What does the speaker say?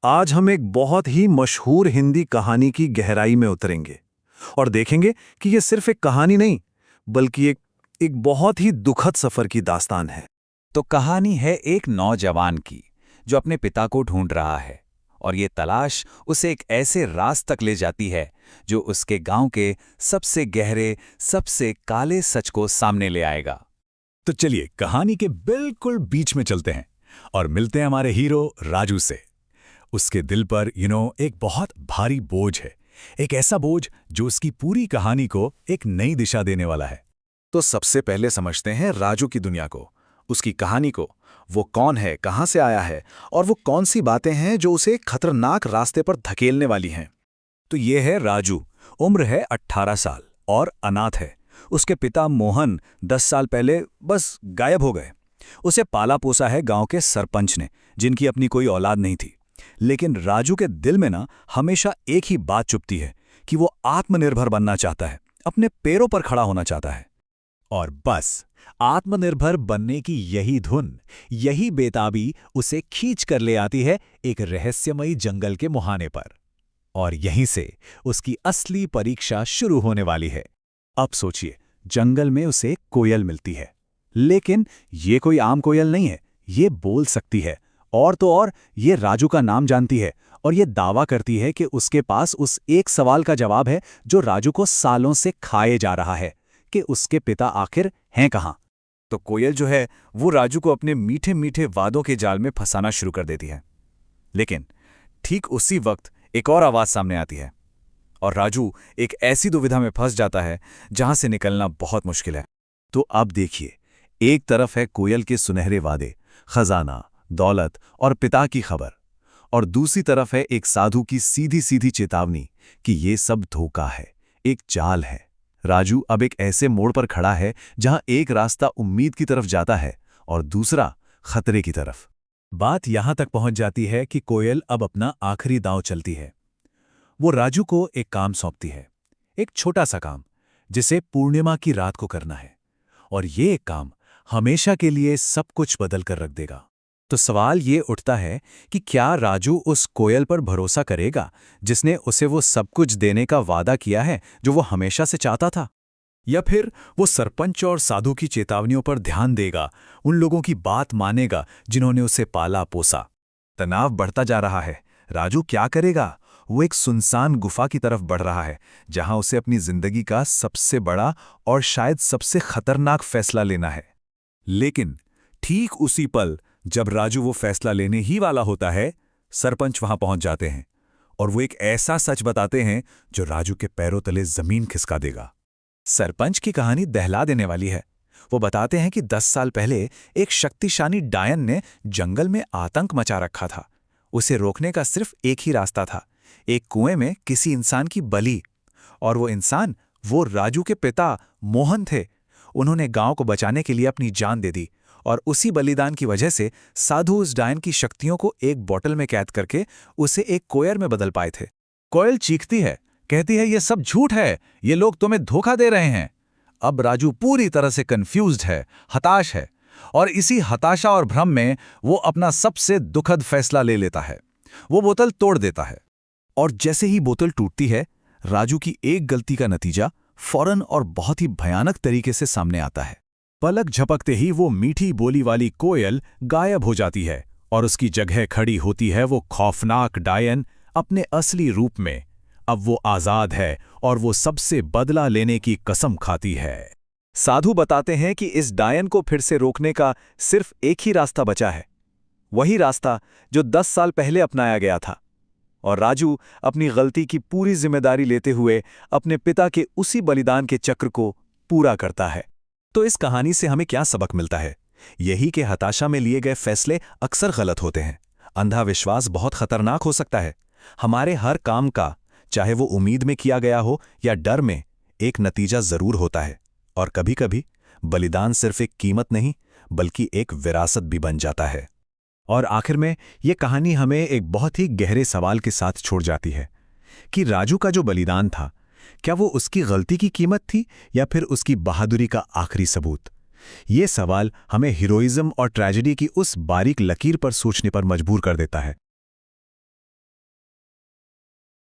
आज हम एक बहुत ही मशहूर हिंदी कहानी की गहराई में उतरेंगे और देखेंगे कि ये सिर्फ एक कहानी नहीं, बल्कि एक बहुत ही दुखद सफर की दास्तान है। तो कहानी है एक नौजवान की जो अपने पिता को ढूंढ रहा है और ये तलाश उसे एक ऐसे राज तक ले जाती है जो उसके गांव के सबसे गहरे, सबसे काले सच को सामने ले आएगा। तो चलिए कहानी के बिल्कुल बीच में चलते हैं और मिलते हैं हमारे हीरो राजू से। उसके दिल पर एक बहुत भारी बोझ है, एक ऐसा बोझ जो उसकी पूरी कहानी को एक नई दिशा देने वाला है। तो सबसे पहले समझते हैं राजू की दुनिया को, उसकी कहानी को। वो कौन है, कहां से आया है और वो कौन सी बातें हैं जो उसे खतरनाक रास्ते पर धकेलने वाली हैं। तो ये है राजू, उम्र है 18 साल और अनाथ है। उसके पिता मोहन 10 साल पहले बस गायब हो गए। उसे पाला पोसा है गांव के सरपंच ने, जिनकी अपनी कोई औलाद नहीं थी। लेकिन राजू के दिल में हमेशा एक ही बात चुभती है कि वो आत्मनिर्भर बनना चाहता है, अपने पैरों पर खड़ा होना चाहता है। और बस आत्मनिर्भर बनने की यही धुन, यही बेताबी उसे खींच कर ले आती है एक रहस्यमयी जंगल के मुहाने पर। और यहीं से उसकी असली परीक्षा शुरू होने वाली है। अब सोचिए, जंगल में उसे एक कोयल मिलती है, लेकिन ये कोई आम कोयल नहीं है। ये बोल सकती है, और तो और ये राजू का नाम जानती है और ये दावा करती है कि उसके पास उस एक सवाल का जवाब है जो राजू को सालों से खाए जा रहा है कि उसके पिता आखिर हैं कहाँ। तो कोयल जो है वो राजू को अपने मीठे मीठे वादों के जाल में फंसाना शुरू कर देती है। लेकिन ठीक उसी वक्त एक और आवाज सामने आती है और राजू एक ऐसी दुविधा में फंस जाता है जहां से निकलना बहुत मुश्किल है। तो अब देखिए, एक तरफ है कोयल के सुनहरे वादे, खजाना, दौलत और पिता की खबर, और दूसरी तरफ है एक साधु की सीधी सीधी चेतावनी कि ये सब धोखा है, एक चाल है। राजू अब एक ऐसे मोड़ पर खड़ा है जहां एक रास्ता उम्मीद की तरफ जाता है और दूसरा खतरे की तरफ। बात यहां तक पहुंच जाती है कि कोयल अब अपना आखिरी दांव चलती है। वो राजू को एक काम सौंपती है, एक छोटा सा काम जिसे पूर्णिमा की रात को करना है, और ये एक काम हमेशा के लिए सब कुछ बदल कर रख देगा। तो सवाल ये उठता है कि क्या राजू उस कोयल पर भरोसा करेगा जिसने उसे वो सब कुछ देने का वादा किया है जो वो हमेशा से चाहता था, या फिर वो सरपंच और साधु की चेतावनियों पर ध्यान देगा, उन लोगों की बात मानेगा जिन्होंने उसे पाला पोसा। तनाव बढ़ता जा रहा है। राजू क्या करेगा? वो एक सुनसान गुफा की तरफ बढ़ रहा है जहां उसे अपनी जिंदगी का सबसे बड़ा और शायद सबसे खतरनाक फैसला लेना है। लेकिन ठीक उसी पल जब राजू वो फैसला लेने ही वाला होता है, सरपंच वहां पहुंच जाते हैं और वो एक ऐसा सच बताते हैं जो राजू के पैरों तले जमीन खिसका देगा। सरपंच की कहानी दहला देने वाली है। वो बताते हैं कि 10 साल पहले एक शक्तिशाली डायन ने जंगल में आतंक मचा रखा था। उसे रोकने का सिर्फ एक ही रास्ता था, एक कुएं में किसी इंसान की बलि। और वो इंसान वो राजू के पिता मोहन थे। उन्होंने गांव को बचाने के लिए अपनी जान दे दी, और उसी बलिदान की वजह से साधु उस डायन की शक्तियों को एक बोतल में कैद करके उसे एक कोयल में बदल पाए थे। कोयल चीखती है, कहती है ये सब झूठ है, ये लोग तुम्हें धोखा दे रहे हैं। अब राजू पूरी तरह से कंफ्यूज्ड है, हताश है, और इसी हताशा और भ्रम में वो अपना सबसे दुखद फैसला ले लेता है। वो बोतल तोड़ देता है, और जैसे ही बोतल टूटती है, राजू की एक गलती का नतीजा फौरन और बहुत ही भयानक तरीके से सामने आता है। पलक झपकते ही वो मीठी बोली वाली कोयल गायब हो जाती है और उसकी जगह खड़ी होती है वो खौफनाक डायन अपने असली रूप में। अब वो आजाद है और वो सबसे बदला लेने की कसम खाती है। साधु बताते हैं कि इस डायन को फिर से रोकने का सिर्फ एक ही रास्ता बचा है, वही रास्ता जो 10 साल पहले अपनाया गया था। और राजू अपनी गलती की पूरी जिम्मेदारी लेते हुए अपने पिता के उसी बलिदान के चक्र को पूरा करता है। तो इस कहानी से हमें क्या सबक मिलता है? यही कि हताशा में लिए गए फैसले अक्सर गलत होते हैं। अंधा विश्वास बहुत खतरनाक हो सकता है। हमारे हर काम का, चाहे वो उम्मीद में किया गया हो या डर में, एक नतीजा जरूर होता है। और कभी-कभी बलिदान सिर्फ एक कीमत नहीं, बल्कि एक विरासत भी बन जाता है। और आखिर में ये कहानी हमें एक बहुत ही गहरे सवाल के साथ छोड़ जाती है कि राजू का जो बलिदान था, क्या वो उसकी गलती की कीमत थी या फिर उसकी बहादुरी का आखिरी सबूत? ये सवाल हमें हीरोइज्म और ट्रेजेडी की उस बारीक लकीर पर सोचने पर मजबूर कर देता है।